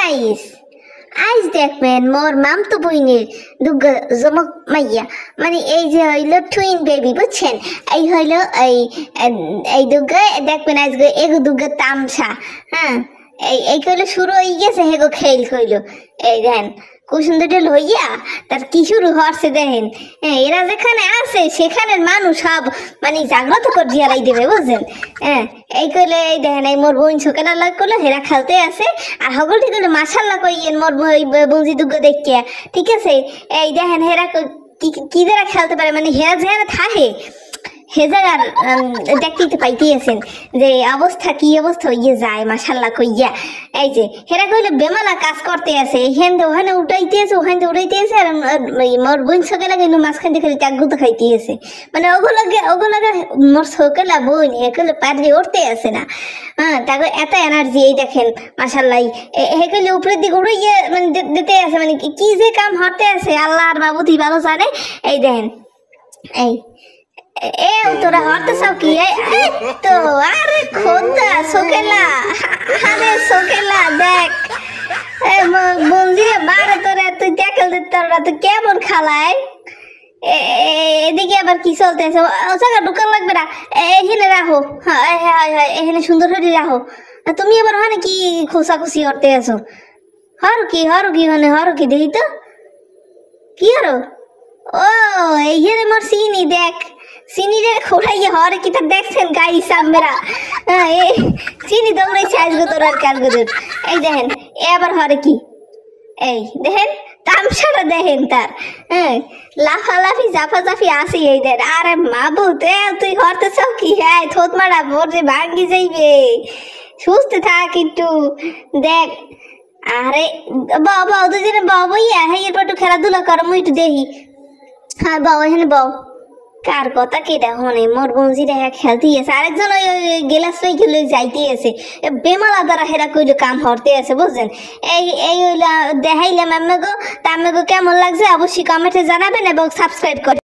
guys আজ দেখবেন মোর মামতো বইনের দুগ্গা জমক মাইয়া মানে এই যে হইল টুইন বেবি বুঝছেন এই হইল এই দুগ্গা দেখবেন আজকে এগো দুগ্গা তামসা হ্যাঁ এই কইলো শুরু হয়ে গেছে হেগো খেল কইলো এই দেখেন খুব সুন্দর হইয়া তার কি শুরু হচ্ছে দেখেন এরা যেখানে আছে সেখানে মানুষ সব মানে জাগ্রত করে জিয়ালাই দেবে বুঝছেন এই কইলে এই দেখেন এই মোর বোন ছোকেনা লাগ করলো হেরা খেলতে আছে আর হগল ঠিক হলো মাশাল্লাহ কইয়েন মোর বঞ্জি দুগ্গ দেখিয়া ঠিক আছে এই দেখেন হেরা কি যারা খেলতে পারে মানে হেরা যেখানে থাকে হে জায়গার দেখতে পাইতেছেন যে অবস্থা কি অবস্থা হইয়ে যায় মাশাল্লাহ কইয়া এই যে হেরা কইলে বেমালা কাজ করতে আছে এখান থেকে ওখানে উঠাইতে আছে ওখানে উঠাইতে আছে আর মোর বোন সকালে কিন্তু মাঝখান থেকে চাগুতো খাইতে আছে মানে ওগুলোকে মোর সকালে বোন এগুলো পারে উঠতে আছে না তাকে এত এনার্জি এই দেখেন মাশাল্লাহ হে কইলে উপরের দিকে উড়াইয়ে মানে দিতে আছে মানে কি যে কাম হতে আছে আল্লাহ আর বাবুতি ভালো জানে এই দেখেন এই তোরা হরতে চাও কি তো আরে খোদা সোকেলা আরে সোকেলা দেখ বন্দিরে বারে তোরা তুই ট্যাকেল দিতে তোরা তুই কেমন খালায় এদিকে আবার কি চলতেছে ও জায়গা ঢুকান লাগবে না এখানে রাখো হ্যাঁ এখানে সুন্দর করে রাখো তুমি আবার ওখানে কি খোসাখুসি করতে আছো হর কি মানে হর কি দেখি তো কি হরো ও এইখানে মোর চিনি দেখ চিনিরে খোড়াইয়ে হরে কি তা দেখছেন গাইস আমরা চিনি দৌড়াইছে আজগো তোর আর কালগো তোর এই দেখেন এবার হরে কি এই দেখেন তামসাটা দেখেন তার লাফালাফি জাফাজাফি আসি এই দেন আরে মাবু তুই হরতে চাও কি হ্যাঁ থোত মারা ভোর যে ভাঙ্গি যাইবে সুস্থ থাক একটু দেখ আরে বাবা দুজনে বাবাইয়া হ্যাঁ এরপর একটু খেলাধুলা করো মুই একটু দেখি হ্যাঁ বাবা এখানে বাও কার কথা কে দেখো নে মোর বঞ্জিরা খেলতে আছে আরেকজন ওই গেলাস সাইকেল যাইতে আছে বেমালা দ্বারা হেরা কইলো কাম হরতে আছে বুঝছেন এই দেখাইলাম আমাগো তা আমাগো কেমন লাগছে অবশ্যই কমেন্টে জানাবেন এবং সাবস্ক্রাইব করে